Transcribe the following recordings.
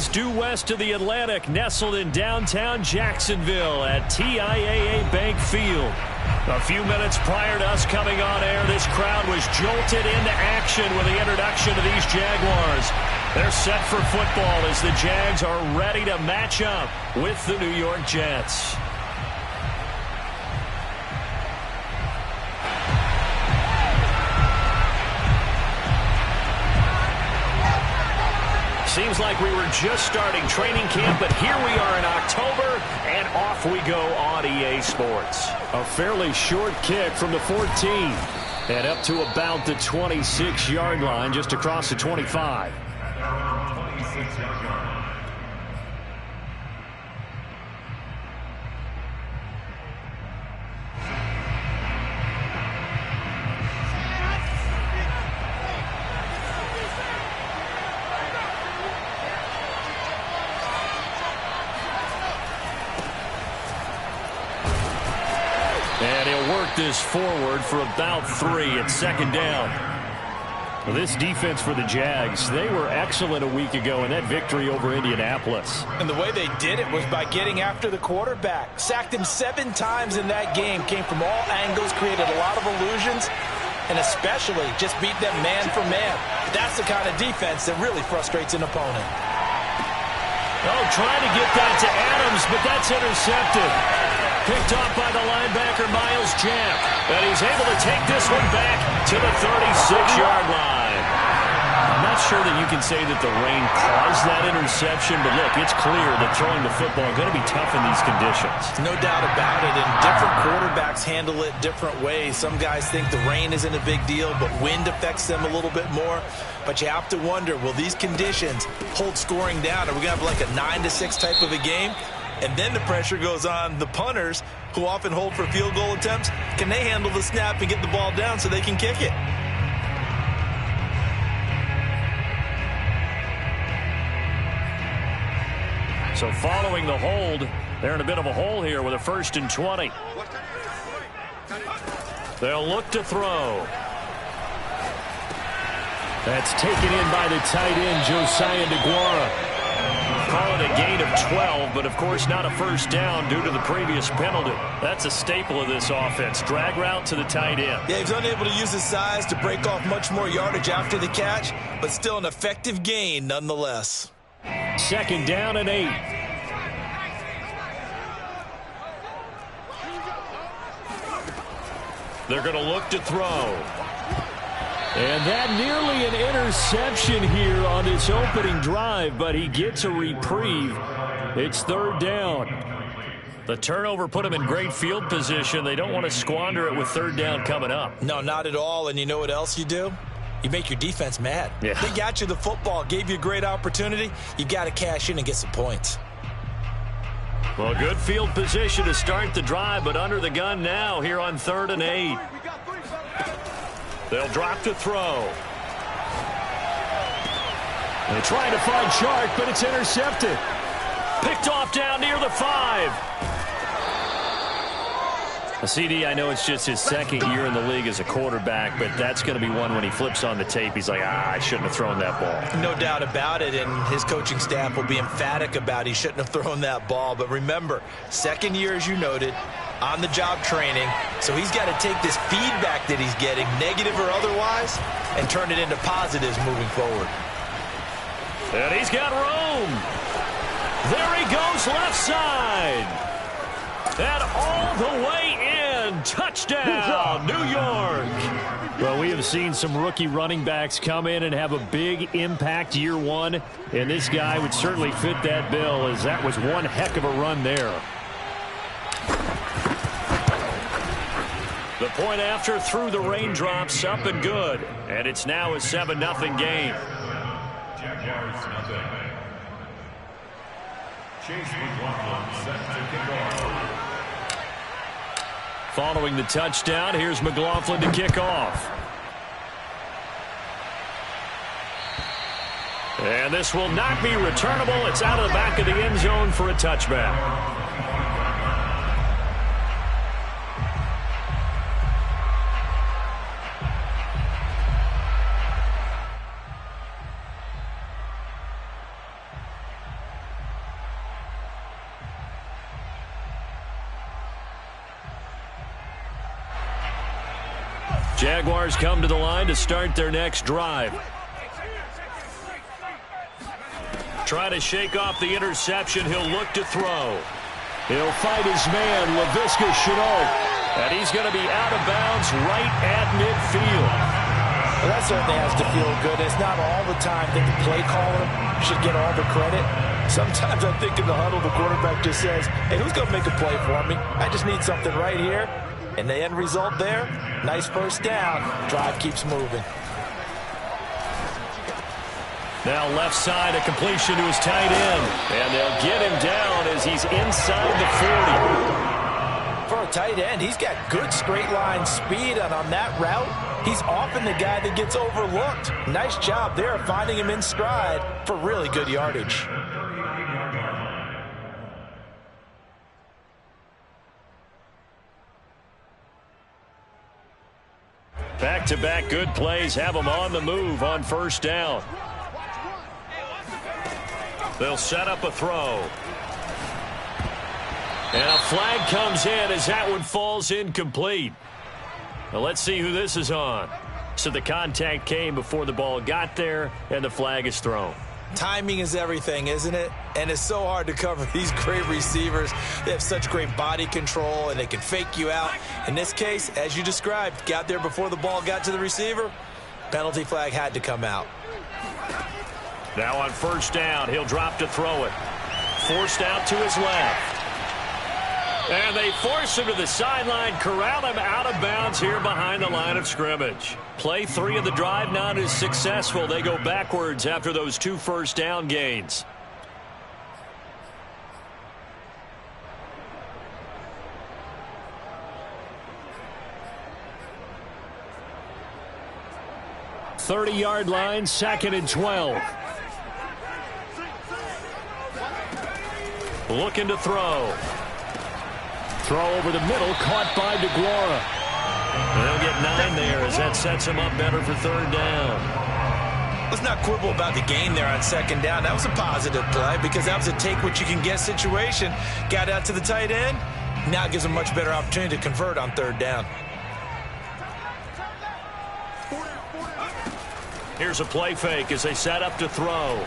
is due west of the Atlantic, nestled in downtown Jacksonville at TIAA Bank Field. A few minutes prior to us coming on air, this crowd was jolted into action with the introduction to these Jaguars. They're set for football as the Jags are ready to match up with the New York Jets. Seems like we were just starting training camp, but here we are in October, and off we go on EA Sports. A fairly short kick from the 14, and up to about the 26-yard line, just across the 25. This forward for about 3 at second down. Well, this defense for the Jags, they were excellent a week ago in that victory over Indianapolis. And the way they did it was by getting after the quarterback. Sacked him 7 times in that game. Came from all angles, created a lot of illusions, and especially just beat them man for man. That's the kind of defense that really frustrates an opponent. Oh, trying to get that to Adams, but that's intercepted. Picked off by the linebacker, Myles Jack. And he's able to take this one back to the 36-yard line. I'm not sure that you can say that the rain caused that interception, but look, it's clear that throwing the football is going to be tough in these conditions. No doubt about it, and different quarterbacks handle it different ways. Some guys think the rain isn't a big deal, but wind affects them a little bit more. But you have to wonder, will these conditions hold scoring down? Are we going to have like a 9-6 type of a game? And then the pressure goes on the punters, who often hold for field goal attempts. Can they handle the snap and get the ball down so they can kick it? So following the hold, they're in a bit of a hole here with a 1st and 20. They'll look to throw. That's taken in by the tight end, Josiah DeGuara. Call it a gain of 12, but of course not a first down due to the previous penalty. That's a staple of this offense. Drag route to the tight end. Yeah, he's unable to use his size to break off much more yardage after the catch, but still an effective gain nonetheless. 2nd down and 8. They're going to look to throw. And that nearly an interception here on this opening drive, but he gets a reprieve. It's 3rd down. The turnover put him in great field position. They don't want to squander it with 3rd down coming up. No, not at all. And you know what else you do? You make your defense mad. Yeah. They got you the football, gave you a great opportunity. You got to cash in and get some points. Well, good field position to start the drive, but under the gun now here on 3rd and 8. They'll drop to throw. They're trying to find Chark, but it's intercepted. Picked off down near the 5. A CD, I know it's just his 2nd year in the league as a quarterback, but that's going to be one when he flips on the tape. He's like, I shouldn't have thrown that ball. No doubt about it, and his coaching staff will be emphatic about he shouldn't have thrown that ball. But remember, 2nd year, as you noted, on-the-job training, so he's got to take this feedback that he's getting, negative or otherwise, and turn it into positives moving forward. And he's got room. There he goes left side. And all the way in. Touchdown, New York. Well, we have seen some rookie running backs come in and have a big impact year one, and this guy would certainly fit that bill, as that was one heck of a run there. The point after through the raindrops, up and good. And it's now a 7-0 game. Jaguars nothing. Chase McLaughlin set to kick off. Following the touchdown, here's McLaughlin to kick off. And this will not be returnable. It's out of the back of the end zone for a touchback. Jaguars come to the line to start their next drive. Try to shake off the interception. He'll look to throw. He'll fight his man, Laviska Shenault. And he's going to be out of bounds right at midfield. Well, that certainly has to feel good. It's not all the time that the play caller should get all the credit. Sometimes I think in the huddle, the quarterback just says, hey, who's going to make a play for me? I just need something right here. And the end result there, nice first down. Drive keeps moving. Now left side, a completion to his tight end. And they'll get him down as he's inside the 40. For a tight end, he's got good straight line speed. And on that route, he's often the guy that gets overlooked. Nice job there of finding him in stride for really good yardage. Back-to-back good plays have them on the move on first down. They'll set up a throw. And a flag comes in as that one falls incomplete. Now let's see who this is on. So the contact came before the ball got there, and the flag is thrown. Timing is everything, isn't it? And it's so hard to cover these great receivers. They have such great body control, and they can fake you out. In this case, as you described, got there before the ball got to the receiver. Penalty flag had to come out. Now on first down, he'll drop to throw it. Forced out to his left. And they force him to the sideline, corral him out of bounds here behind the line of scrimmage. Play 3 of the drive not as successful. They go backwards after those 2 first down gains. .30-yard line, 2nd and 12. Looking to throw. Throw over the middle, caught by DeGuara. They'll get 9 there as that sets him up better for 3rd down. Let's not quibble about the gain there on 2nd down. That was a positive play because that was a take-what-you-can-get situation. Got out to the tight end. Now it gives him a much better opportunity to convert on 3rd down. Here's a play fake as they set up to throw.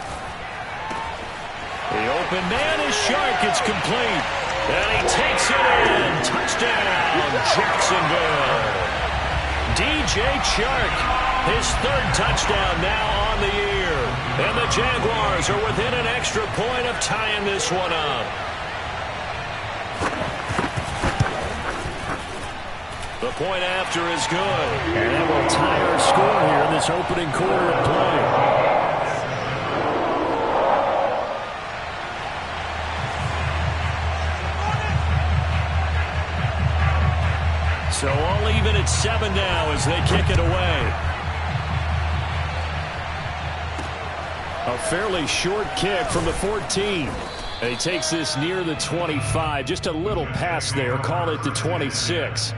The open man is Shark. It's complete. And he takes it in. Touchdown, Jacksonville. DJ Chark, his 3rd touchdown now on the year. And the Jaguars are within an extra point of tying this one up. The point after is good. And that will tie our score here in this opening quarter of play. So all even at 7 now as they kick it away. A fairly short kick from the 14. And he takes this near the 25. Just a little pass there. Call it the 26.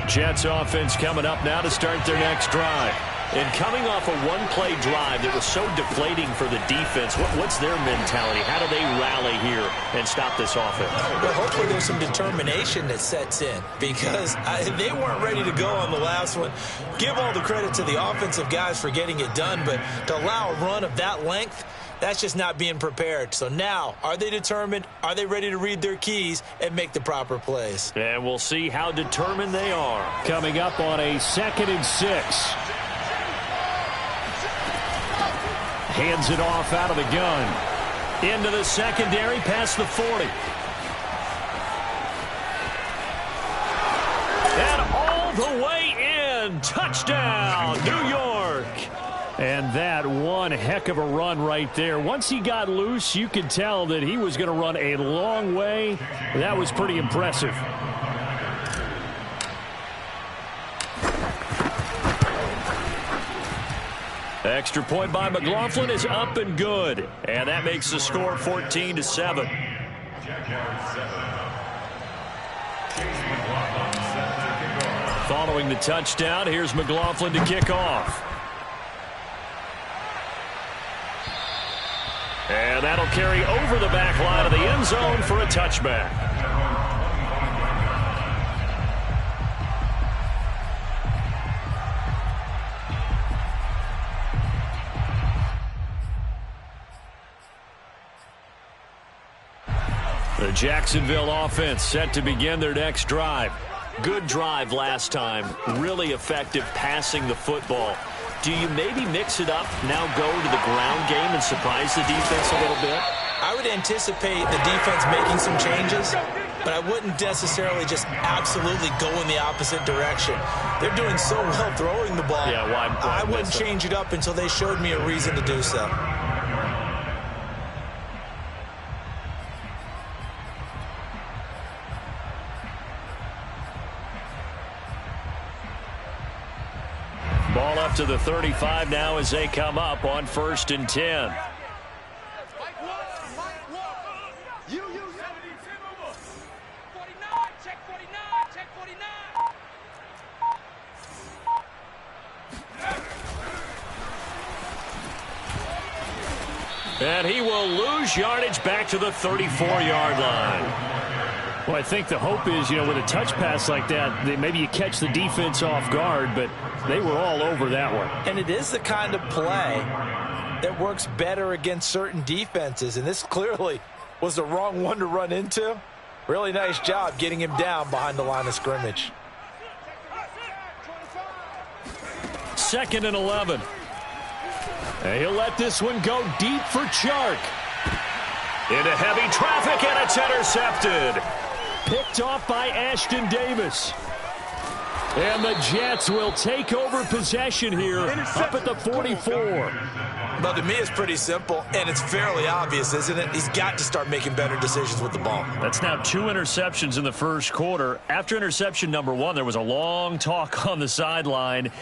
Jets offense coming up now to start their next drive. And coming off a one-play drive that was so deflating for the defense, what's their mentality? How do they rally here and stop this offense? Well, hopefully there's some determination that sets in because they weren't ready to go on the last one. Give all the credit to the offensive guys for getting it done, but to allow a run of that length, that's just not being prepared. So now, are they determined? Are they ready to read their keys and make the proper plays? And we'll see how determined they are. Coming up on a 2nd and 6. Hands it off out of the gun. Into the secondary, past the 40. And all the way in. Touchdown, New York. And that one heck of a run right there. Once he got loose, you could tell that he was going to run a long way. That was pretty impressive. Extra point by McLaughlin is up and good. And that makes the score 14-7. Following the touchdown, here's McLaughlin to kick off. And that'll carry over the back line of the end zone for a touchback. The Jacksonville offense set to begin their next drive. Good drive last time. Really effective passing the football. Do you maybe mix it up, now go to the ground game and surprise the defense a little bit? I would anticipate the defense making some changes, but I wouldn't necessarily just absolutely go in the opposite direction. They're doing so well throwing the ball. Yeah, why I wouldn't change it up until they showed me a reason to do so. Ball up to the 35 now as they come up on 1st and 10. And he will lose yardage back to the 34-yard line. Well, I think the hope is, with a touch pass like that, maybe you catch the defense off guard, but they were all over that one. And it is the kind of play that works better against certain defenses, and this clearly was the wrong one to run into. Really nice job getting him down behind the line of scrimmage. 2nd and 11. And he'll let this one go deep for Chark. Into heavy traffic, and it's intercepted. Picked off by Ashton Davis. And the Jets will take over possession here up at the 44. But to me, it's pretty simple, and it's fairly obvious, isn't it? He's got to start making better decisions with the ball. That's now 2 interceptions in the first quarter. After interception number 1, there was a long talk on the sideline.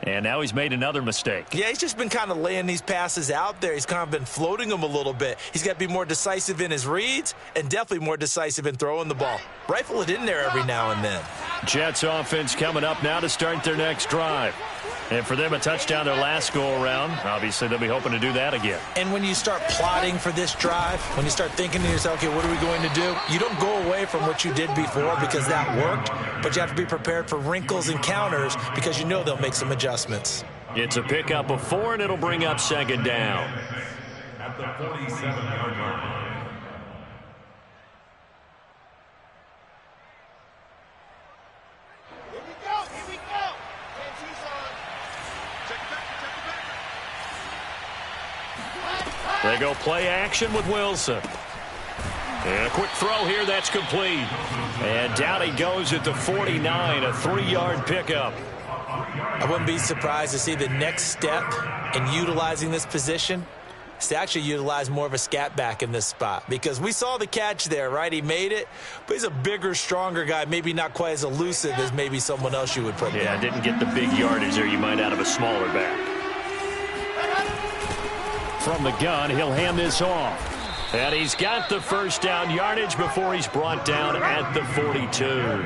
And now he's made another mistake. Yeah, he's just been kind of laying these passes out there. He's kind of been floating them a little bit. He's got to be more decisive in his reads and definitely more decisive in throwing the ball. Rifle it in there every now and then. Jets offense coming up now to start their next drive. And for them, a touchdown their last go-around. Obviously, they'll be hoping to do that again. And when you start plotting for this drive, when you start thinking to yourself, okay, what are we going to do? You don't go away from what you did before because that worked, but you have to be prepared for wrinkles and counters because you know they'll make some adjustments. It's a pickup of 4, and it'll bring up 2nd down. At the 47-yard line. They go play action with Wilson. And a quick throw here, that's complete. And down he goes at the 49, a 3-yard pickup. I wouldn't be surprised to see the next step in utilizing this position is to actually utilize more of a scat back in this spot. Because we saw the catch there, right? He made it, but he's a bigger, stronger guy, maybe not quite as elusive as maybe someone else you would put there. Yeah, didn't get the big yardage there you might out of a smaller back. From the gun, he'll hand this off. And he's got the first down yardage before he's brought down at the 42.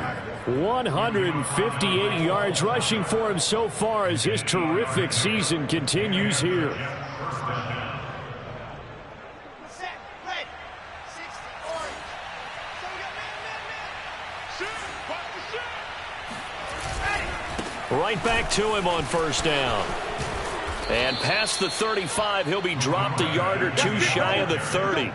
158 yards rushing for him so far as his terrific season continues here. Right back to him on first down. And past the 35, he'll be dropped a yard or two shy of the 30.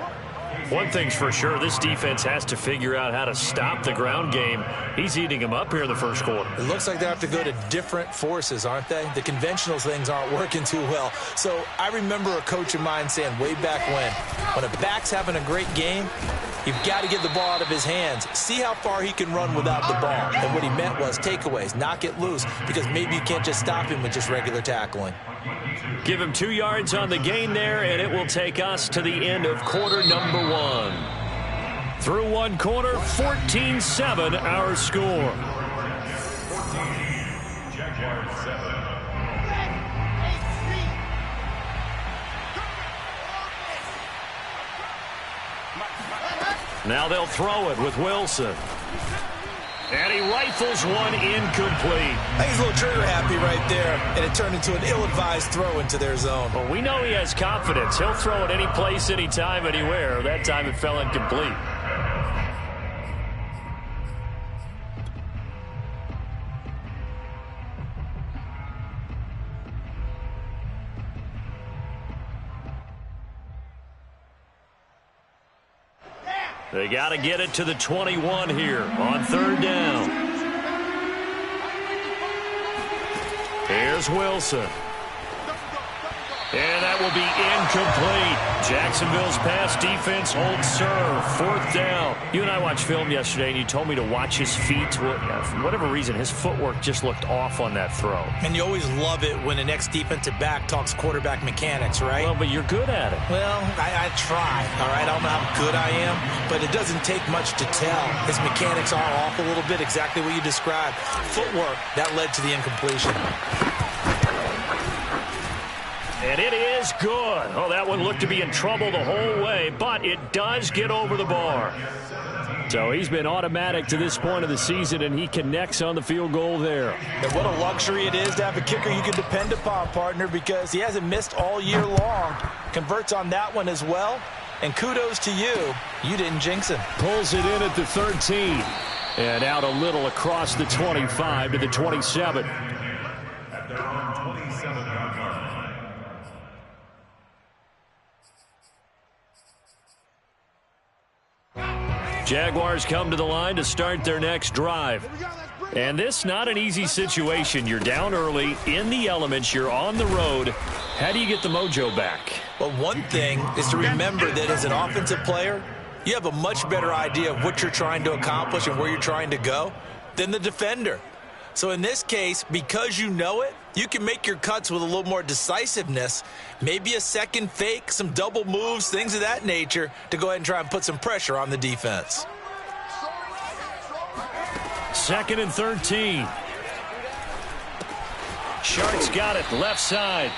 One thing's for sure, this defense has to figure out how to stop the ground game. He's eating them up here in the first quarter. It looks like they have to go to different forces, aren't they? The conventional things aren't working too well. So I remember a coach of mine saying way back when a back's having a great game, you've got to get the ball out of his hands. See how far he can run without the ball. And what he meant was takeaways, knock it loose, because maybe you can't just stop him with just regular tackling. Give him 2 yards on the gain there, and it will take us to the end of quarter number 1. Through one quarter, 14-7 our score. Jaguars 7. Now they'll throw it with Wilson. And he rifles one incomplete. I think he's a little trigger happy right there, and it turned into an ill-advised throw into their zone. Well, we know he has confidence. He'll throw it any place, anytime, anywhere. That time it fell incomplete. They got to get it to the 21 here on third down. Here's Wilson. And that will be incomplete. Jacksonville's pass defense holds serve. Fourth down. You and I watched film yesterday, and you told me to watch his feet. Well, for whatever reason, his footwork just looked off on that throw. And you always love it when the next defensive back talks quarterback mechanics, right? Well, but you're good at it. Well, I try, all right? I don't know how good I am, but it doesn't take much to tell. His mechanics are off a little bit, exactly what you described. Footwork, that led to the incompletion. And it is good. Oh, that one looked to be in trouble the whole way, but it does get over the bar. So he's been automatic to this point of the season, and he connects on the field goal there. And what a luxury it is to have a kicker you can depend upon, partner, because he hasn't missed all year long. Converts on that one as well. And kudos to you. You didn't jinx him. Pulls it in at the 13. And out a little across the 25 to the 27. At their own 27-yard line. Jaguars come to the line to start their next drive. And this not an easy situation. You're down early, in the elements, you're on the road. How do you get the mojo back? Well, one thing is to remember that as an offensive player, you have a much better idea of what you're trying to accomplish and where you're trying to go than the defender. So in this case, because you know it, you can make your cuts with a little more decisiveness, maybe a second fake, some double moves, things of that nature, to go ahead and try and put some pressure on the defense. 2nd and 13. Shark's got it left side.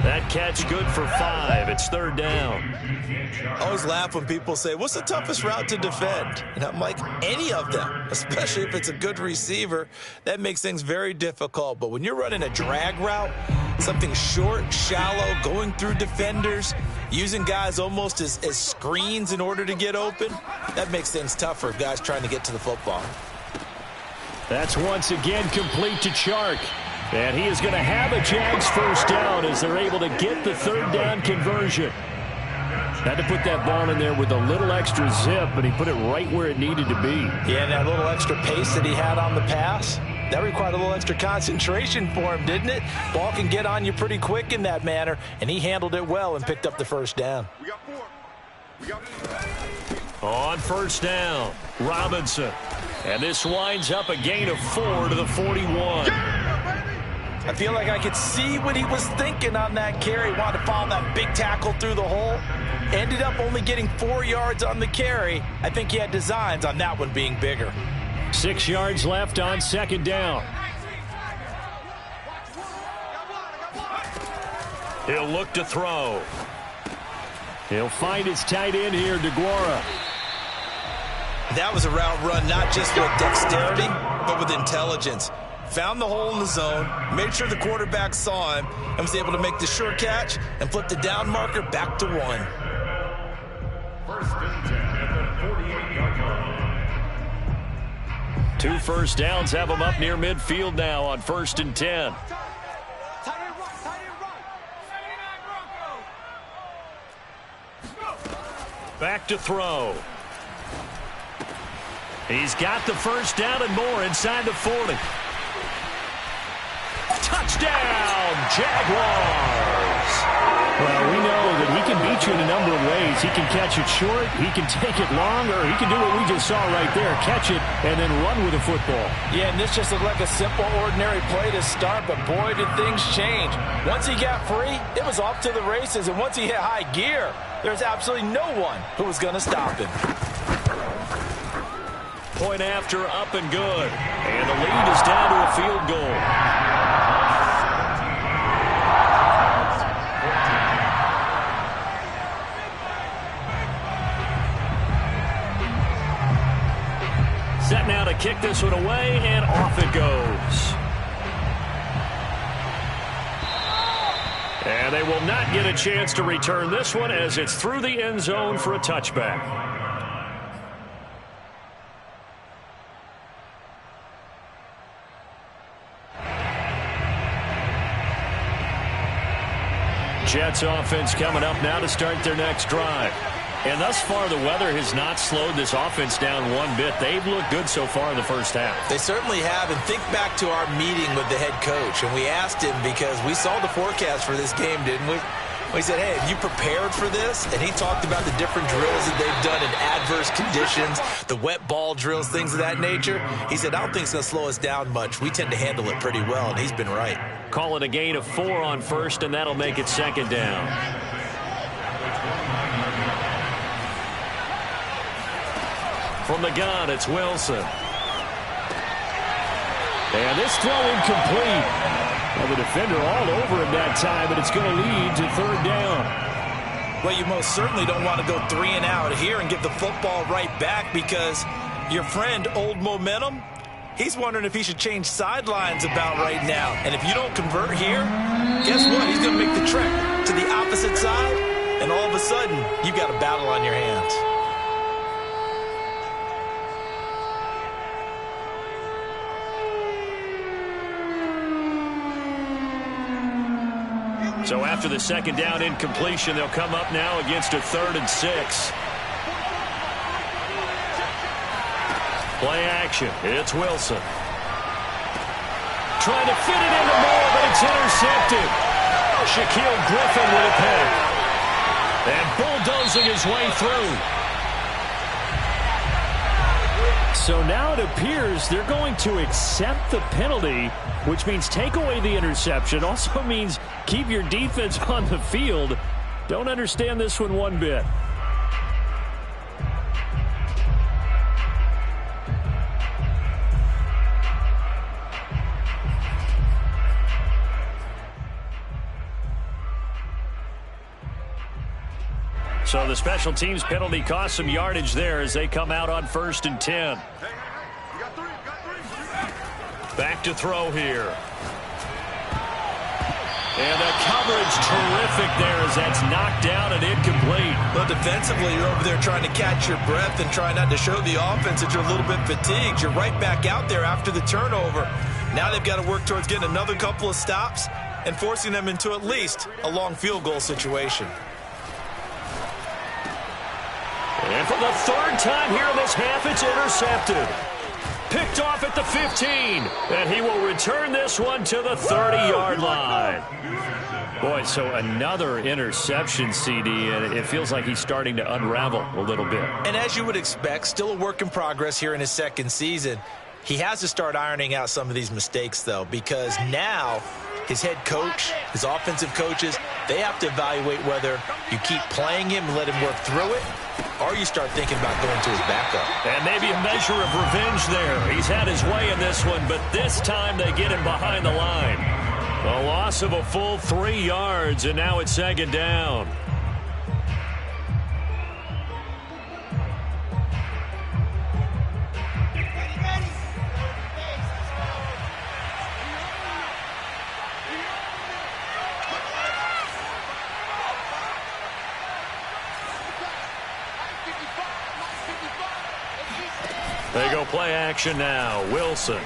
That catch good for 5. It's third down. I always laugh when people say, what's the toughest route to defend? And I'm like, any of them, especially if it's a good receiver. That makes things very difficult. But when you're running a drag route, something short, shallow, going through defenders, using guys almost as screens in order to get open, that makes things tougher, guys trying to get to the football. That's once again complete to Chark. And he is going to have a Jags first down as they're able to get the third down conversion. Had to put that ball in there with a little extra zip, but he put it right where it needed to be. Yeah, and that little extra pace that he had on the pass, that required a little extra concentration for him, didn't it? Ball can get on you pretty quick in that manner, and he handled it well and picked up the first down. On first down, Robinson. And this winds up a gain of 4 to the 41. I feel like I could see what he was thinking on that carry. Wanted to follow that big tackle through the hole. Ended up only getting 4 yards on the carry. I think he had designs on that one being bigger. 6 yards left on second down. He'll look to throw. He'll find his tight end here, DeGuara. That was a route run not just with dexterity, but with intelligence. Found the hole in the zone, made sure the quarterback saw him, and was able to make the sure catch and flip the down marker back to 1. First and 10 at the 48-yard line. 2 first downs have them up near midfield now on 1st and 10. Back to throw. He's got the first down and more inside the 40. Touchdown, Jaguars! Well, we know that he can beat you in a number of ways. He can catch it short, he can take it long, or he can do what we just saw right there, catch it and then run with the football. Yeah, and this just looked like a simple, ordinary play to start, but boy, did things change. Once he got free, it was off to the races, and once he hit high gear, there's absolutely no one who was going to stop him. Point after, up and good. And the lead is down to a field goal. Set now to kick this one away, and off it goes. And they will not get a chance to return this one as it's through the end zone for a touchback. Jets offense coming up now to start their next drive. And thus far, the weather has not slowed this offense down one bit. They've looked good so far in the first half. They certainly have. And think back to our meeting with the head coach. And we asked him, because we saw the forecast for this game, didn't we? We said, hey, have you prepared for this? And he talked about the different drills that they've done in adverse conditions, the wet ball drills, things of that nature. He said, I don't think it's going to slow us down much. We tend to handle it pretty well, and he's been right. Call it a gain of 4 on first, and that'll make it second down. From the gun, it's Wilson. And this throw incomplete. Well, the defender all over him that time, but it's going to lead to third down. Well, you most certainly don't want to go 3 and out here and get the football right back, because your friend, Old Momentum, he's wondering if he should change sidelines about right now. And if you don't convert here, guess what? He's going to make the trek to the opposite side, and all of a sudden, you've got a battle on your hands. So after the second down incompletion, they'll come up now against a 3rd and 6. Play action. It's Wilson. Trying to fit it into Moore, but it's intercepted. Shaquille Griffin with a pick. And bulldozing his way through. So now it appears they're going to accept the penalty, which means take away the interception. Also means keep your defense on the field. Don't understand this one bit. So the special teams penalty cost some yardage there as they come out on 1st and 10. Back to throw here. And the coverage terrific there as that's knocked down and incomplete. Well, defensively, you're over there trying to catch your breath and try not to show the offense that you're a little bit fatigued. You're right back out there after the turnover. Now they've got to work towards getting another couple of stops and forcing them into at least a long field goal situation. And for the 3rd time here in this half, it's intercepted. Picked off at the 15. And he will return this one to the 30-yard line. Boy, so another interception, CD, and it feels like he's starting to unravel a little bit. And as you would expect, still a work in progress here in his 2nd season. He has to start ironing out some of these mistakes, though, because now his head coach, his offensive coaches, they have to evaluate whether you keep playing him and let him work through it, or you start thinking about going to his backup. And maybe a measure of revenge there. He's had his way in this one, but this time they get him behind the line. A loss of a full 3 yards, and now it's 2nd down. They go play action now. Wilson.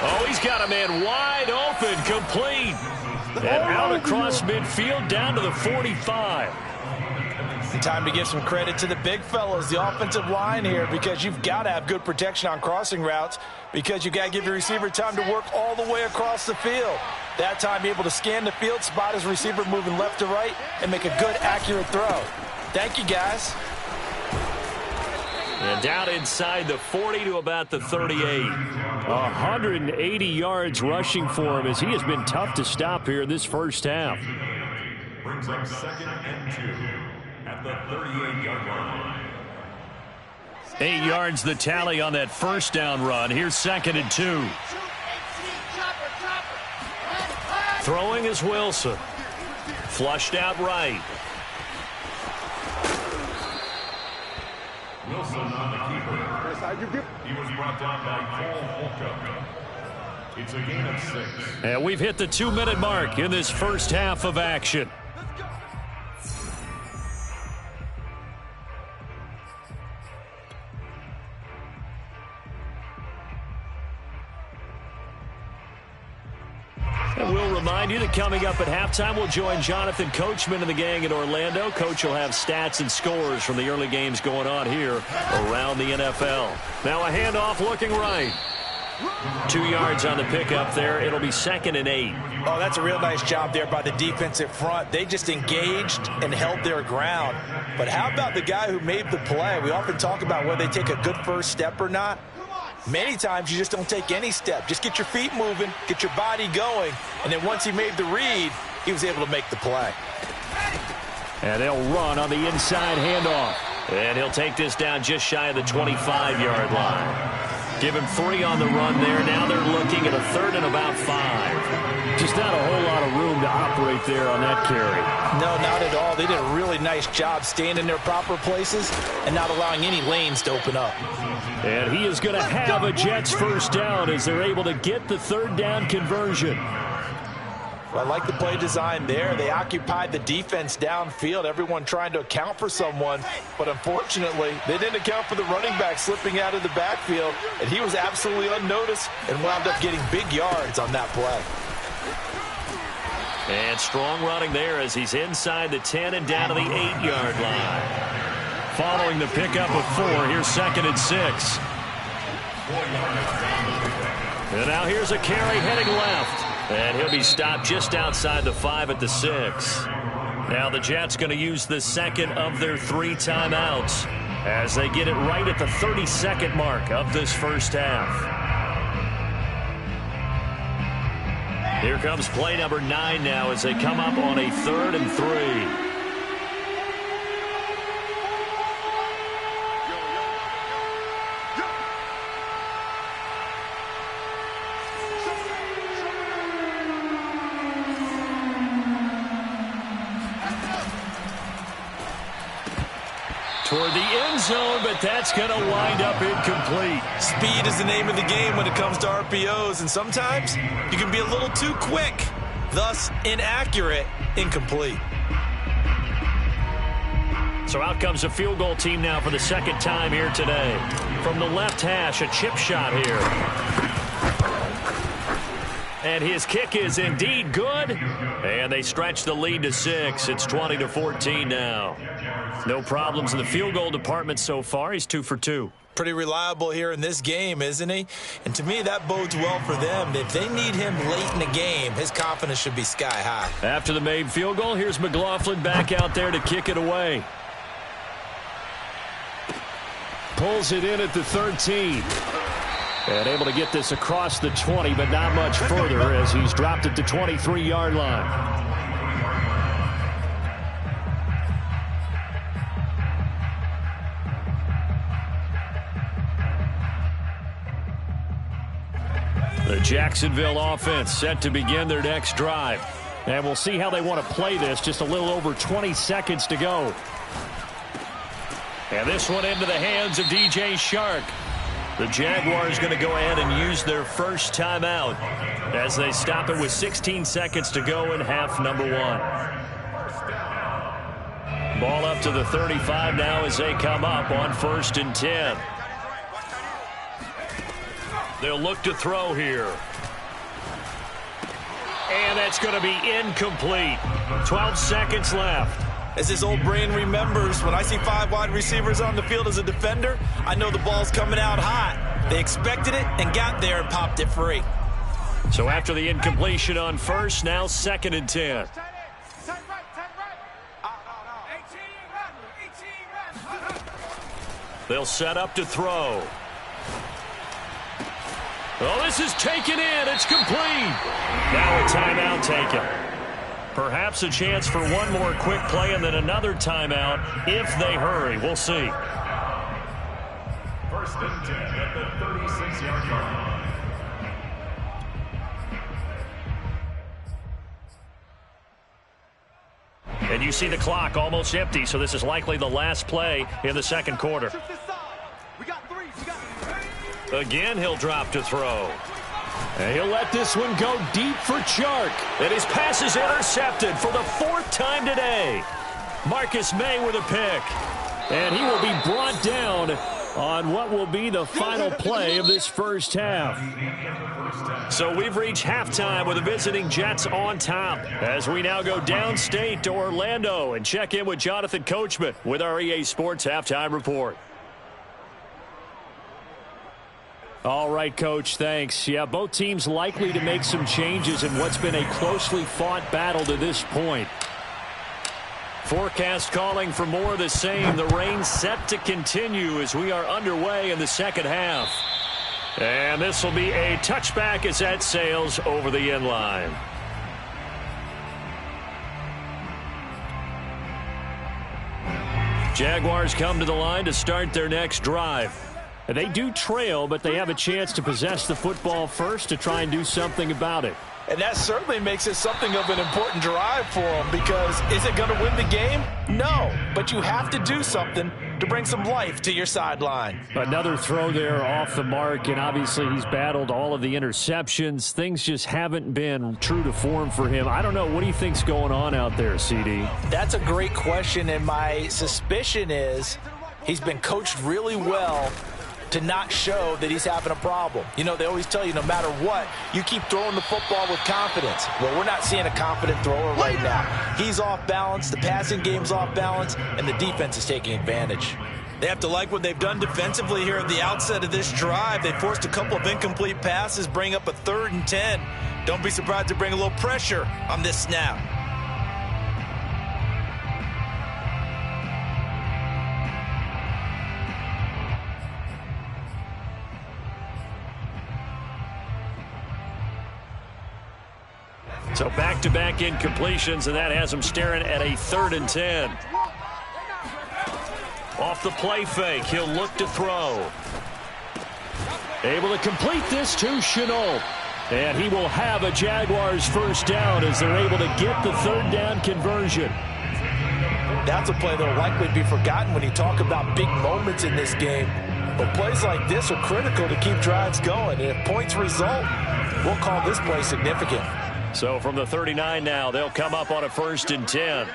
Oh, he's got a man wide open, complete. And out across midfield down to the 45. Time to give some credit to the big fellas, the offensive line here, because you've got to have good protection on crossing routes, because you've got to give your receiver time to work all the way across the field. That time, be able to scan the field, spot his receiver moving left to right, and make a good, accurate throw. Thank you, guys. And down inside the 40 to about the 38. 180 yards rushing for him as he has been tough to stop here in this first half. Brings up 2nd and 2 at the 38-yard line. 8 yards the tally on that first down run. Here's 2nd and 2. Throwing is Wilson. Flushed out right. Wilson on the keeper. He was brought down by Cole Holcomb. It's a gain of 6. And we've hit the 2-minute mark in this first half of action. And we'll remind you that coming up at halftime, we'll join Jonathan Coachman and the gang in Orlando. Coach will have stats and scores from the early games going on here around the NFL. Now a handoff looking right. 2 yards on the pickup there. It'll be 2nd and 8. Oh, that's a real nice job there by the defensive front. They just engaged and held their ground. But how about the guy who made the play? We often talk about whether they take a good first step or not. Many times you just don't take any step. Just get your feet moving, get your body going, and then once he made the read, he was able to make the play. And they'll run on the inside handoff. And he'll take this down just shy of the 25-yard line. Give him 3 on the run there. Now they're looking at a 3rd and about 5. Just not a whole lot of room to operate there on that carry. No, not at all. They did a really nice job staying in their proper places and not allowing any lanes to open up. And he is going to have a Jets first down as they're able to get the 3rd down conversion. I like the play design there. They occupied the defense downfield, everyone trying to account for someone. But unfortunately, they didn't account for the running back slipping out of the backfield. And he was absolutely unnoticed and wound up getting big yards on that play. And strong running there as he's inside the 10 and down to the 8-yard line. Following the pickup of 4, here's 2nd and 6. And now here's a carry heading left. And he'll be stopped just outside the 5 at the 6. Now the Jets going to use the 2nd of their 3 timeouts as they get it right at the 32nd mark of this first half. Here comes play number 9 now as they come up on a 3rd and 3. Toward the end zone, but that's going to wind up incomplete. Speed is the name of the game when it comes to RPOs, and sometimes you can be a little too quick, thus inaccurate, incomplete. So out comes a field goal team now for the 2nd time here today. From the left hash, a chip shot here. And his kick is indeed good. And they stretch the lead to 6. It's 20-14 now. No problems in the field goal department so far. He's 2 for 2. Pretty reliable here in this game, isn't he? And to me, that bodes well for them. If they need him late in the game, his confidence should be sky high. After the made field goal, here's McLaughlin back out there to kick it away. Pulls it in at the 13. And able to get this across the 20, but not much further as he's dropped at the 23-yard line. The Jacksonville offense set to begin their next drive. And we'll see how they want to play this. Just a little over 20 seconds to go. And this one into the hands of DJ Chark. The Jaguars going to go ahead and use their first timeout as they stop it with 16 seconds to go in half number 1. Ball up to the 35 now as they come up on 1st and 10. They'll look to throw here. And that's going to be incomplete. 12 seconds left. As his old brain remembers, when I see 5 wide receivers on the field as a defender, I know the ball's coming out hot. They expected it and got there and popped it free. So after the incompletion on 1st, now 2nd and 10. They'll set up to throw. Oh, this is taken in. It's complete. Now a timeout taken. Perhaps a chance for one more quick play and then another timeout if they hurry. We'll see. 1st and 10 at the 36-yard line. And you see the clock almost empty, so this is likely the last play in the 2nd quarter. Again, he'll drop to throw. And he'll let this one go deep for Chark. And his pass is intercepted for the 4th time today. Marcus May with a pick. And he will be brought down on what will be the final play of this first half. So we've reached halftime with the visiting Jets on top, as we now go downstate to Orlando and check in with Jonathan Coachman with our EA Sports Halftime Report. All right, Coach, thanks. Yeah, both teams likely to make some changes in what's been a closely fought battle to this point. Forecast calling for more of the same. The rain set to continue as we are underway in the second half. And this will be a touchback as that sails over the end line. Jaguars come to the line to start their next drive. They do trail, but they have a chance to possess the football first to try and do something about it. And that certainly makes it something of an important drive for them, because is it going to win the game? No, but you have to do something to bring some life to your sideline. Another throw there off the mark, and obviously he's battled all of the interceptions. Things just haven't been true to form for him. I don't know. What do you think's going on out there, CD? That's a great question, and my suspicion is he's been coached really well to not show that he's having a problem. You know, they always tell you no matter what, you keep throwing the football with confidence. Well, we're not seeing a confident thrower right now. He's off balance, the passing game's off balance, and the defense is taking advantage. They have to like what they've done defensively here at the outset of this drive. They forced a couple of incomplete passes, bring up a 3rd and 10. Don't be surprised to bring a little pressure on this snap. So back-to-back incompletions, and that has him staring at a 3rd and 10. Off the play fake, he'll look to throw. Able to complete this to Shenault. And he will have a Jaguars first down as they're able to get the 3rd down conversion. That's a play that will likely be forgotten when you talk about big moments in this game. But plays like this are critical to keep drives going. And if points result, we'll call this play significant. So from the 39 now, they'll come up on a 1st and 10.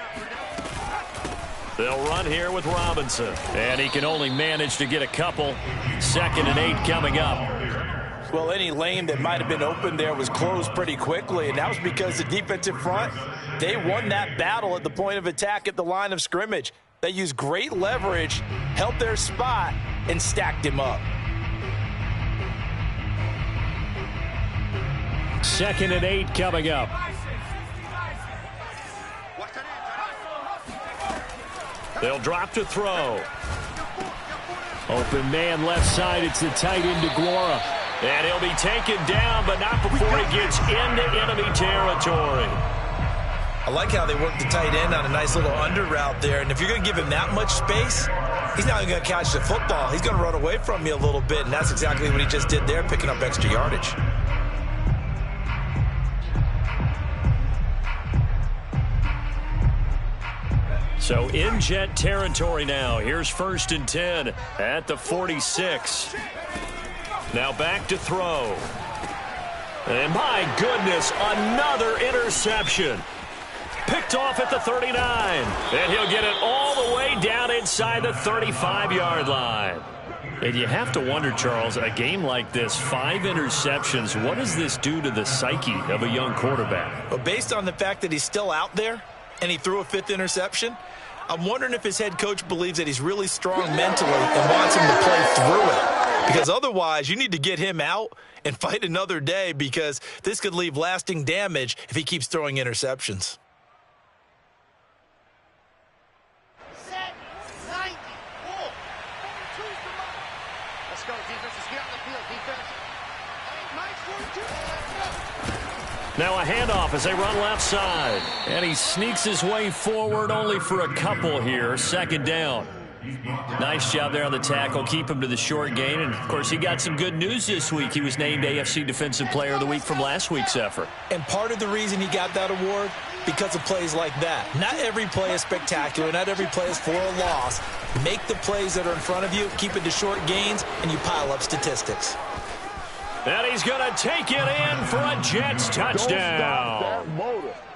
They'll run here with Robinson. And he can only manage to get a couple. 2nd and 8 coming up. Well, any lane that might have been open there was closed pretty quickly, and that was because the defensive front, they won that battle at the point of attack at the line of scrimmage. They used great leverage, held their spot, and stacked him up. 2nd and 8 coming up. They'll drop to throw. Open man left side. It's the tight end DeGuara. And he'll be taken down, but not before he gets into enemy territory. I like how they work the tight end on a nice little under route there. And if you're going to give him that much space, he's not even going to catch the football. He's going to run away from you a little bit, and that's exactly what he just did there, picking up extra yardage. So in Jet territory now. Here's 1st and 10 at the 46. Now back to throw. And my goodness, another interception. Picked off at the 39. And he'll get it all the way down inside the 35-yard line. And you have to wonder, Charles, a game like this, 5 interceptions, what does this do to the psyche of a young quarterback? Well, based on the fact that he's still out there and he threw a 5th interception, I'm wondering if his head coach believes that he's really strong mentally and wants him to play through it. Because otherwise, you need to get him out and fight another day, because this could leave lasting damage if he keeps throwing interceptions. Set, 90, ball. Let's go, defense. Let's get on the field, defense. Now a handoff as they run left side. And he sneaks his way forward only for a couple here. 2nd down. Nice job there on the tackle. Keep him to the short gain. And, of course, he got some good news this week. He was named AFC Defensive Player of the Week from last week's effort. And part of the reason he got that award, because of plays like that. Not every play is spectacular. Not every play is for a loss. Make the plays that are in front of you, keep it to short gains, and you pile up statistics. And he's going to take it in for a Jets touchdown.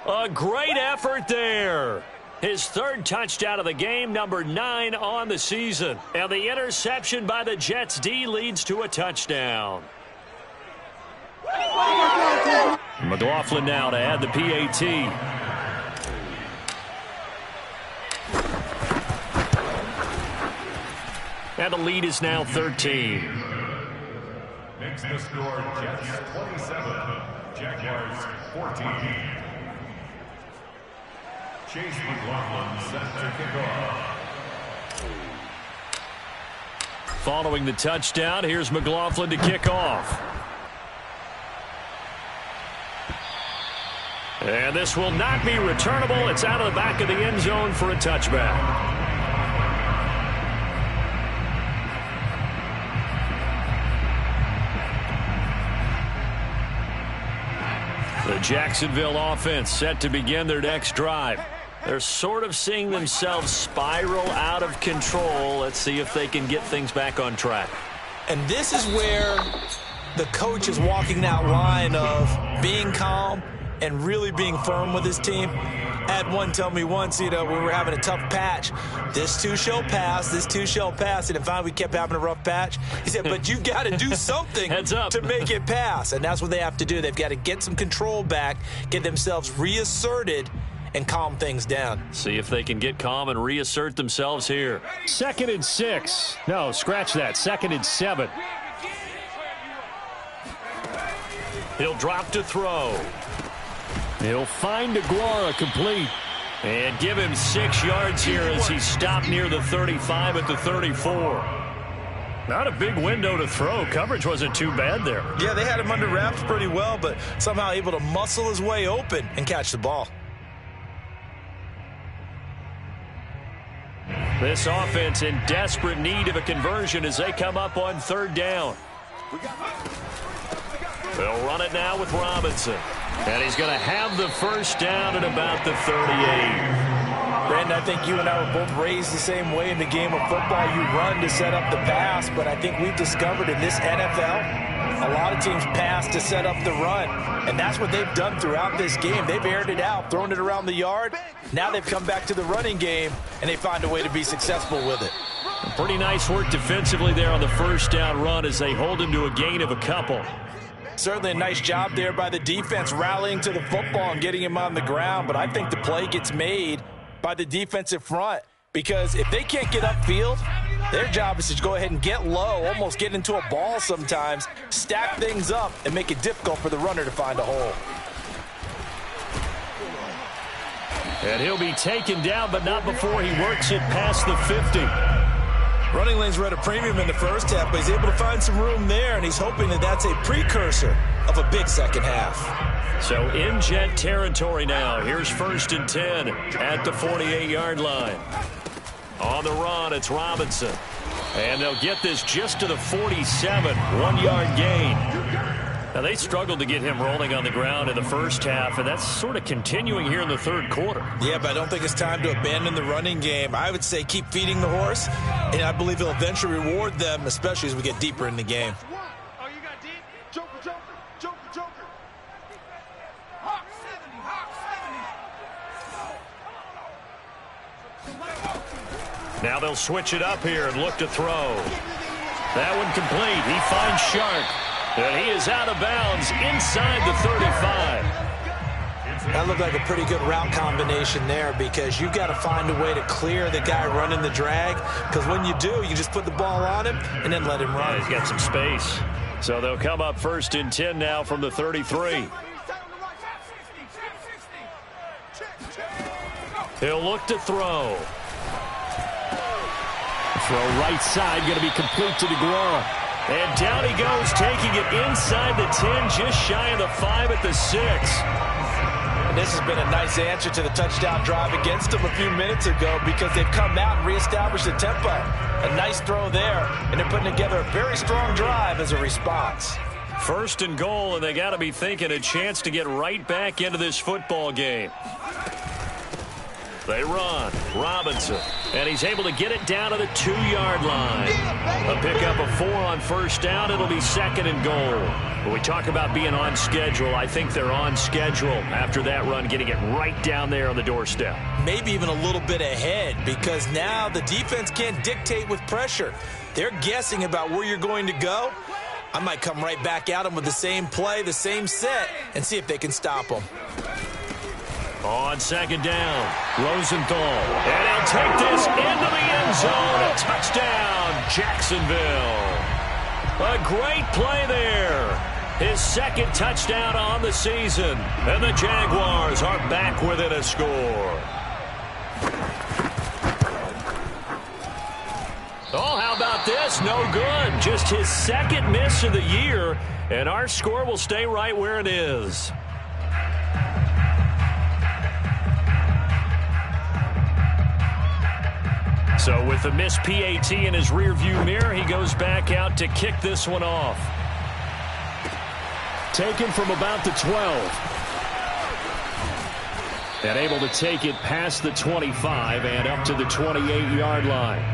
A great effort there. His third touchdown of the game, number 9 on the season. And the interception by the Jets D leads to a touchdown. McLaughlin now to add the PAT. And the lead is now 13. Makes the score Jets 27, Jaguars 14. Chase McLaughlin set to kick off. Following the touchdown, here's McLaughlin to kick off. And this will not be returnable. It's out of the back of the end zone for a touchback. The Jacksonville offense set to begin their next drive. They're sort of seeing themselves spiral out of control. Let's see if they can get things back on track. And this is where the coach is walking that line of being calm and really being firm with his team. I had one tell me once, we were having a tough patch. This too shall pass, this too shall pass. And finally we kept having a rough patch. He said, but you've got to do something to make it pass. And that's what they have to do. They've got to get some control back, get themselves reasserted, and calm things down. See if they can get calm and reassert themselves here. 2nd and 6. No, scratch that. 2nd and 7. He'll drop to throw. He'll find Aguara complete. And give him 6 yards here as he stopped near the 35 at the 34. Not a big window to throw. Coverage wasn't too bad there. Yeah, they had him under wraps pretty well, but somehow able to muscle his way open and catch the ball. This offense in desperate need of a conversion as they come up on 3rd down. They'll run it now with Robinson. And he's going to have the first down at about the 38. Brandon, I think you and I were both raised the same way in the game of football. You run to set up the pass, but I think we've discovered in this NFL, a lot of teams pass to set up the run. And that's what they've done throughout this game. They've aired it out, thrown it around the yard. Now they've come back to the running game, and they find a way to be successful with it. Pretty nice work defensively there on the first down run as they hold him to a gain of a couple. Certainly a nice job there by the defense rallying to the football and getting him on the ground. But I think the play gets made by the defensive front because if they can't get upfield, their job is to go ahead and get low, almost get into a ball sometimes, stack things up, and make it difficult for the runner to find a hole. And he'll be taken down, but not before he works it past the 50. Running lanes were at a premium in the first half, but he's able to find some room there, and he's hoping that that's a precursor of a big second half. So in Jet territory now. Here's 1st and 10 at the 48-yard line. On the run, it's Robinson. And they'll get this just to the 47, 1-yard gain. Now, they struggled to get him rolling on the ground in the first half, and that's sort of continuing here in the 3rd quarter. Yeah, but I don't think it's time to abandon the running game. I would say keep feeding the horse, and I believe he'll eventually reward them, especially as we get deeper in the game. Oh, you got deep? Joker, Joker, Joker, Joker. Hawk 70, Hawk 70. Now they'll switch it up here and look to throw. That one complete. He finds Shark. And he is out of bounds inside the 35. That looked like a pretty good route combination there because you've got to find a way to clear the guy running the drag because when you do, you just put the ball on him and then let him run. He's got some space. So they'll come up 1st and 10 now from the 33. He'll look to throw. Throw right side, going to be complete to Aguara. And down he goes, taking it inside the 10, just shy of the 5 at the 6. And this has been a nice answer to the touchdown drive against them a few minutes ago because they've come out and reestablished the tempo. A nice throw there, and they're putting together a very strong drive as a response. 1st and goal, and they got to be thinking a chance to get right back into this football game. They run. Robinson. And he's able to get it down to the 2-yard line. A pickup of 4 on first down. It'll be 2nd and goal. When we talk about being on schedule, I think they're on schedule after that run, getting it right down there on the doorstep. Maybe even a little bit ahead, because now the defense can't dictate with pressure. They're guessing about where you're going to go. I might come right back at them with the same play, the same set, and see if they can stop them. On 2nd down, Rosenthal. And he'll take this into the end zone. A touchdown, Jacksonville. A great play there. His 2nd touchdown on the season. And the Jaguars are back within a score. Oh, how about this? No good. Just his 2nd miss of the year. And our score will stay right where it is. So with the missed PAT in his rearview mirror, he goes back out to kick this one off. Taken from about the 12. And able to take it past the 25 and up to the 28-yard line.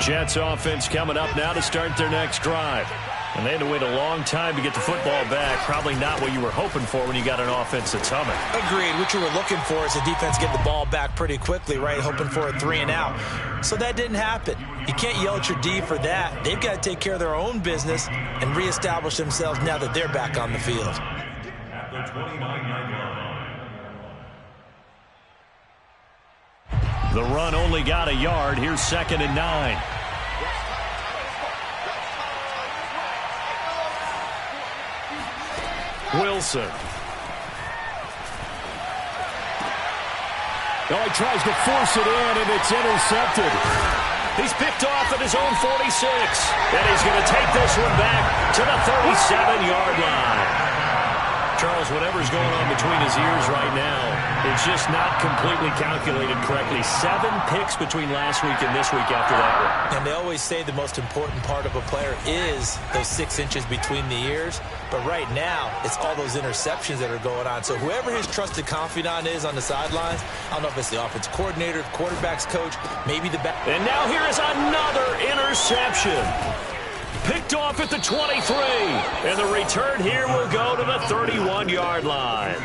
Jets offense coming up now to start their next drive. And they had to wait a long time to get the football back. Probably not what you were hoping for when you got an offense that's humming. Agreed. What you were looking for is the defense get the ball back pretty quickly, right? Hoping for a 3 and out. So that didn't happen. You can't yell at your D for that. They've got to take care of their own business and reestablish themselves now that they're back on the field. At the 29-yard line. The run only got a yard. Here's 2nd and 9. Wilson. Oh, he tries to force it in, and it's intercepted. He's picked off at his own 46. And he's going to take this one back to the 37-yard line. Charles, whatever's going on between his ears right now, it's just not completely calculated correctly. 7 picks between last week and this week after that one. And they always say the most important part of a player is those 6 inches between the ears. But right now, it's all those interceptions that are going on. So whoever his trusted confidant is on the sidelines, I don't know if it's the offensive coordinator, the quarterback's coach, maybe the back. And now here is another interception. Picked off at the 23. And the return here will go to the 31-yard line.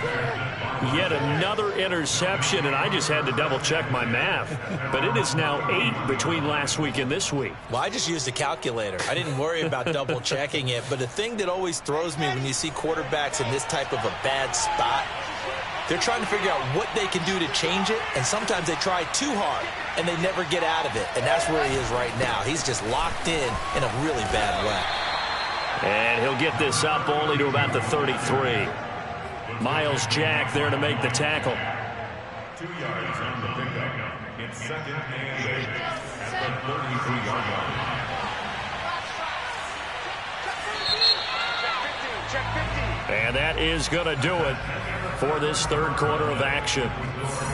Yet another interception, and I just had to double-check my math. But it is now 8 between last week and this week. Well, I just used a calculator. I didn't worry about double-checking it. But the thing that always throws me when you see quarterbacks in this type of a bad spot, they're trying to figure out what they can do to change it, and sometimes they try too hard, and they never get out of it. And that's where he is right now. He's just locked in a really bad way. And he'll get this up only to about the 33. Miles Jack there to make the tackle. 2 yards on the pickup. It's 2nd and 8 at the 33-yard line. And that is going to do it for this 3rd quarter of action.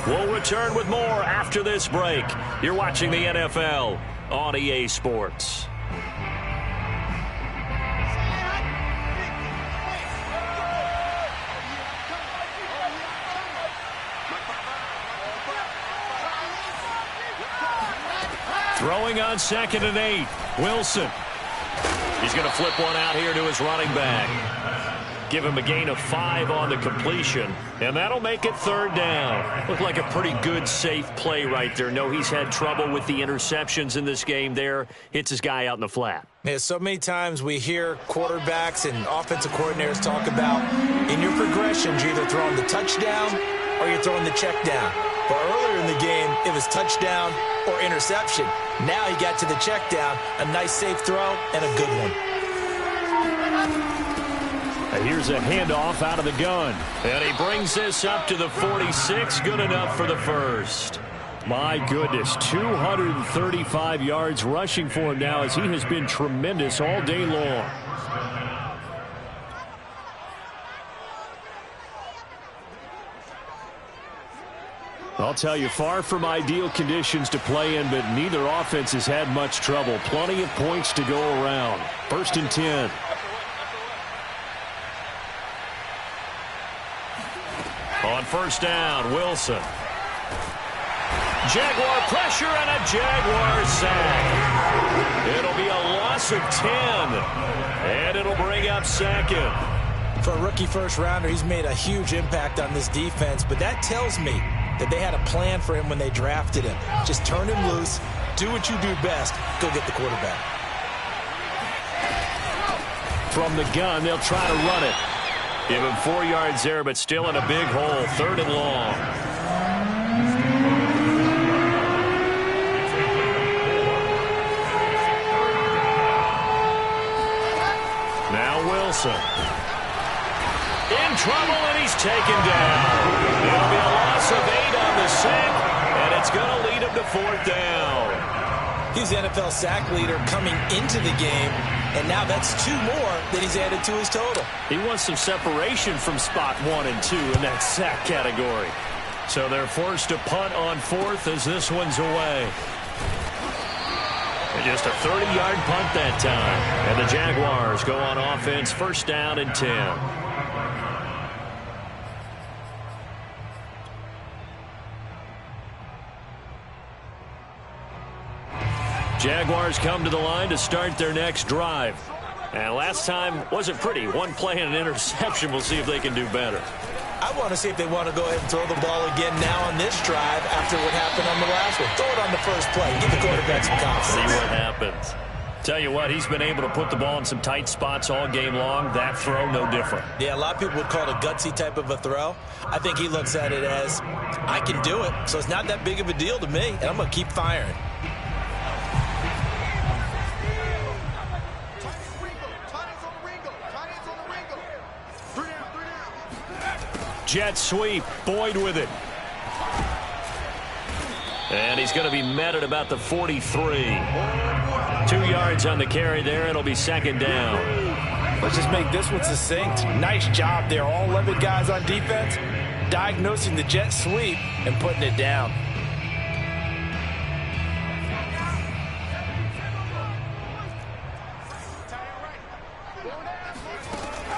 We'll return with more after this break. You're watching the NFL on EA Sports. Throwing on 2nd and 8. Wilson. He's going to flip one out here to his running back. Give him a gain of 5 on the completion, and that'll make it 3rd down. Looked like a pretty good, safe play right there. No, he's had trouble with the interceptions in this game there. Hits his guy out in the flat. Yeah, so many times we hear quarterbacks and offensive coordinators talk about in your progressions, you're either throwing the touchdown or you're throwing the check down. But earlier in the game, it was touchdown or interception. Now he got to the check down, a nice safe throw, and a good one. Here's a handoff out of the gun. And he brings this up to the 46. Good enough for the first. My goodness, 235 yards rushing for him now as he has been tremendous all day long. I'll tell you, far from ideal conditions to play in, but neither offense has had much trouble. Plenty of points to go around. 1st and 10. first down. Wilson. Jaguar pressure and a Jaguar sack. It'll be a loss of 10. And it'll bring up second. For a rookie first-rounder, he's made a huge impact on this defense, but that tells me that they had a plan for him when they drafted him. Just turn him loose, do what you do best, go get the quarterback. From the gun, they'll try to run it. Give him 4 yards there, but still in a big hole. 3rd and long. Now Wilson. In trouble, and he's taken down. It'll be a loss of 8 on the sack, and it's going to lead him to 4th down. He's the NFL sack leader coming into the game, and now that's 2 more that he's added to his total. He wants some separation from spot 1 and 2 in that sack category. So they're forced to punt on 4th as this one's away. And just a 30-yard punt that time. And the Jaguars go on offense, 1st down and 10. Jaguars come to the line to start their next drive. And last time wasn't pretty. 1 play and an interception. We'll see if they can do better. I want to see if they want to go ahead and throw the ball again now on this drive after what happened on the last one. Throw it on the first play. Give the quarterback some confidence. See what happens. Tell you what, he's been able to put the ball in some tight spots all game long. That throw, no different. Yeah, a lot of people would call it a gutsy type of a throw. I think he looks at it as, I can do it, so it's not that big of a deal to me, and I'm going to keep firing. Jet sweep. Boyd with it. And he's going to be met at about the 43. 2 yards on the carry there. It'll be 2nd down. Let's just make this one succinct. Nice job there. All 11 guys on defense diagnosing the jet sweep and putting it down.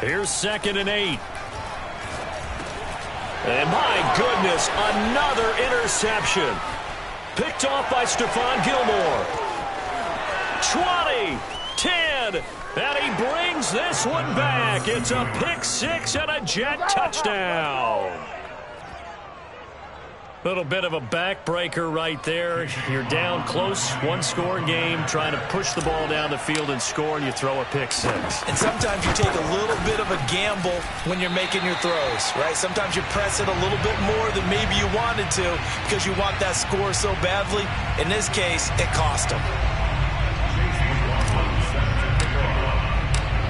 Here's 2nd and 8. And my goodness, another interception. Picked off by Stephon Gilmore. 20, 10, and he brings this one back. It's a pick 6 and a Jet touchdown. Little bit of a backbreaker right there. You're down close, 1-score game, trying to push the ball down the field and score, and you throw a pick 6. And sometimes you take a little bit of a gamble when you're making your throws, right? Sometimes you press it a little bit more than maybe you wanted to because you want that score so badly. In this case, it cost them.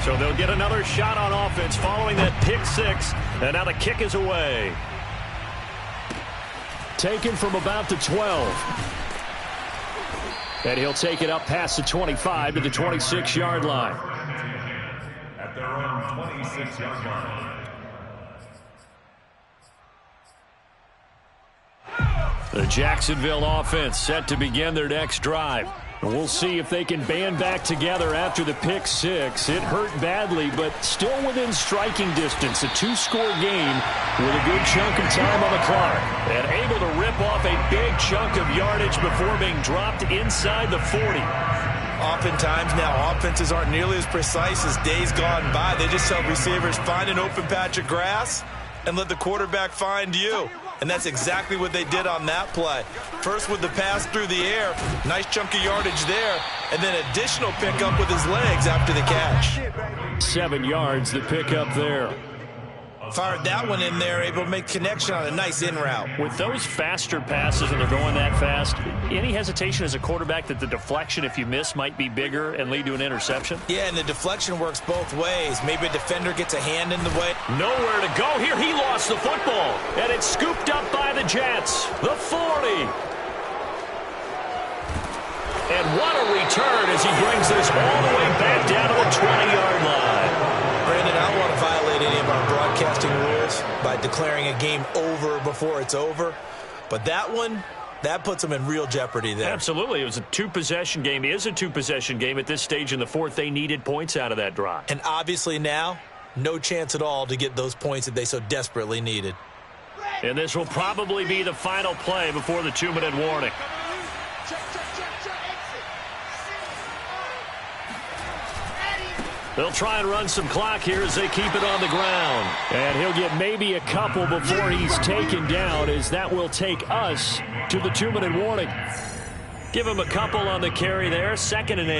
So they'll get another shot on offense following that pick 6, and now the kick is away. Taken from about the 12. And he'll take it up past the 25 to the 26-yard line. At their own 26-yard line. The Jacksonville offense set to begin their next drive. We'll see if they can band back together after the pick 6. It hurt badly, but still within striking distance. A 2-score game with a good chunk of time on the clock. And able to rip off a big chunk of yardage before being dropped inside the 40. Oftentimes now offenses aren't nearly as precise as days gone by. They just tell receivers, find an open patch of grass and let the quarterback find you. And that's exactly what they did on that play. First with the pass through the air, nice chunk of yardage there, and then additional pickup with his legs after the catch. 7 yards, the pickup there. Fired that one in there, able to make connection on a nice in route. With those faster passes and they're going that fast, any hesitation as a quarterback that the deflection, if you miss, might be bigger and lead to an interception? Yeah, and the deflection works both ways. Maybe a defender gets a hand in the way. Nowhere to go here. He lost the football, and it's scooped up by the Jets. The 40. And what a return as he brings this all the way back down to the 20-yard line. Brandon, I don't want to violate any of our broadcasting rules by declaring a game over before it's over. But that one, that puts them in real jeopardy there. Absolutely. It was a 2-possession game. It is a 2-possession game at this stage in the 4th. They needed points out of that drive. And obviously now, no chance at all to get those points that they so desperately needed. And this will probably be the final play before the 2-minute warning. They'll try and run some clock here as they keep it on the ground. And he'll get maybe a couple before he's taken down, as that will take us to the 2-minute warning. Give him a couple on the carry there. 2nd and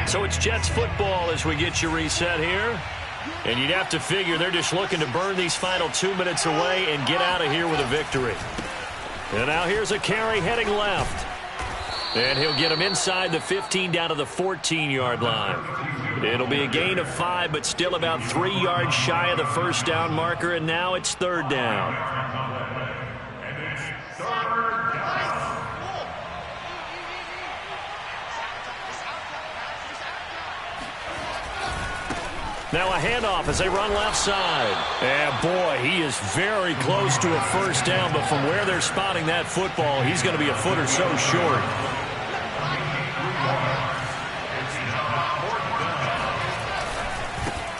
8. So it's Jets football as we get you reset here. And you'd have to figure they're just looking to burn these final 2 minutes away and get out of here with a victory. And now here's a carry heading left. And he'll get him inside the 15 down to the 14-yard line. It'll be a gain of 5, but still about 3 yards shy of the first down marker, and now it's 3rd down. Now a handoff as they run left side. And boy, he is very close to a first down, but from where they're spotting that football, he's going to be a foot or so short.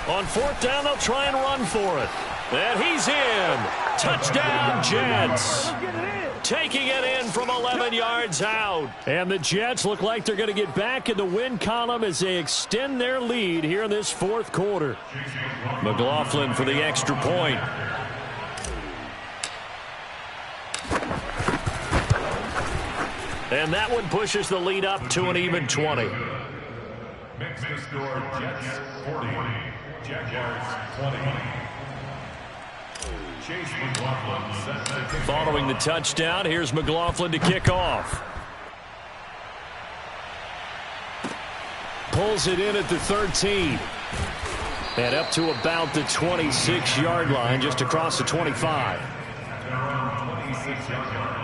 On 4th down, they'll try and run for it. And he's in. Touchdown, Jets. Taking it in from 11 yards out. And the Jets look like they're going to get back in the win column as they extend their lead here in this 4th quarter. McLaughlin for the extra point. And that one pushes the lead up to an even 20. Makes the score Jets 40, Jaguars 20. Chase McLaughlin set to kick. Following the touchdown, here's McLaughlin to kick off. Pulls it in at the 13. And up to about the 26-yard line, just across the 25. Around 26-yard line.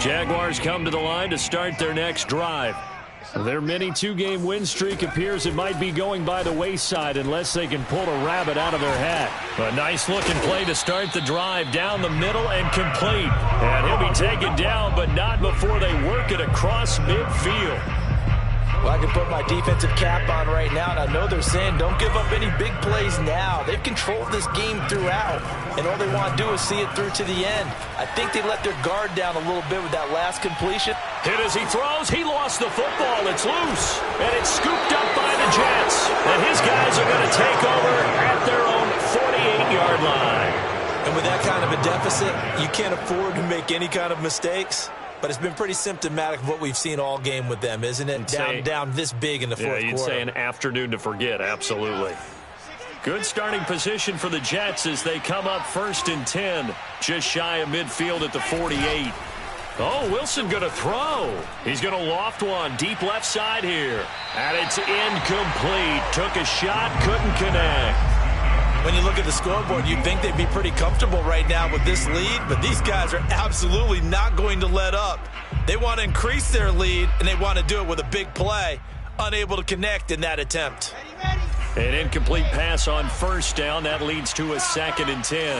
Jaguars come to the line to start their next drive. Their mini 2-game win streak appears it might be going by the wayside unless they can pull a rabbit out of their hat. A nice-looking play to start the drive down the middle and complete. And he'll be taken down, but not before they work it across midfield. Well, I can put my defensive cap on right now, and I know they're saying don't give up any big plays now. They've controlled this game throughout, and all they want to do is see it through to the end. I think they let their guard down a little bit with that last completion. Hit as he throws. He lost the football. It's loose. And it's scooped up by the Jets. And his guys are going to take over at their own 48-yard line. And with that kind of a deficit, you can't afford to make any kind of mistakes. But it's been pretty symptomatic of what we've seen all game with them, isn't it? Down this big in the fourth quarter. Yeah, you'd say an afternoon to forget, absolutely. Good starting position for the Jets as they come up 1st and 10, just shy of midfield at the 48. Oh, Wilson going to throw. He's going to loft one deep left side here. And it's incomplete. Took a shot, couldn't connect. When you look at the scoreboard, you'd think they'd be pretty comfortable right now with this lead, but these guys are absolutely not going to let up. They want to increase their lead, and they want to do it with a big play. Unable to connect in that attempt. An incomplete pass on 1st down. That leads to a 2nd and 10.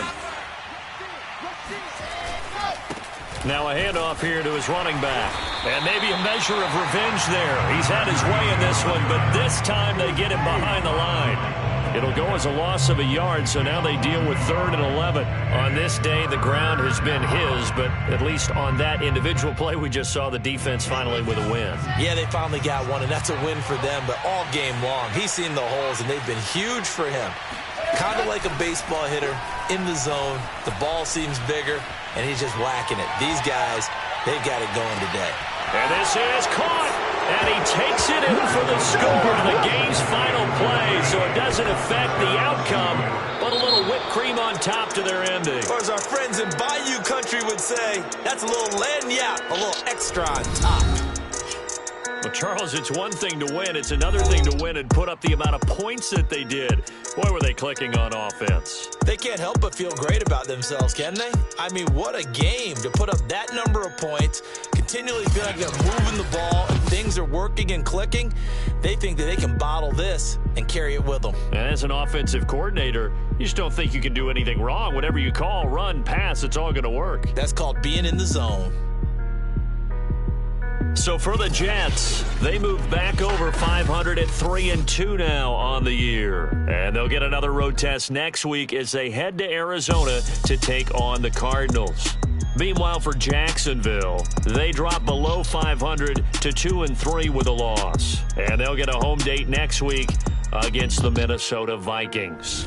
Now a handoff here to his running back. And maybe a measure of revenge there. He's had his way in this one, but this time they get him behind the line. It'll go as a loss of a yard, so now they deal with 3rd and 11. On this day, the ground has been his, but at least on that individual play, we just saw the defense finally with a win. Yeah, they finally got one, and that's a win for them, but all game long, he's seen the holes, and they've been huge for him. Kind of like a baseball hitter in the zone. The ball seems bigger, and he's just whacking it. These guys, they've got it going today. And this is caught, and he takes it in for the score, the game's final play, so it doesn't affect the outcome, but a little whipped cream on top to their ending. Or as our friends in Bayou Country would say, that's a little lagniappe, a little extra on top. Well, Charles, it's one thing to win. It's another thing to win and put up the amount of points that they did. Boy, were they clicking on offense. They can't help but feel great about themselves, can they? I mean, what a game to put up that number of points, continually feel like they're moving the ball, and things are working and clicking. They think that they can bottle this and carry it with them. And as an offensive coordinator, you just don't think you can do anything wrong. Whatever you call, run, pass, it's all going to work. That's called being in the zone. So for the Jets, they move back over 500 at 3-2 now on the year. And they'll get another road test next week as they head to Arizona to take on the Cardinals. Meanwhile, for Jacksonville, they drop below 500 to 2-3 with a loss. And they'll get a home date next week against the Minnesota Vikings.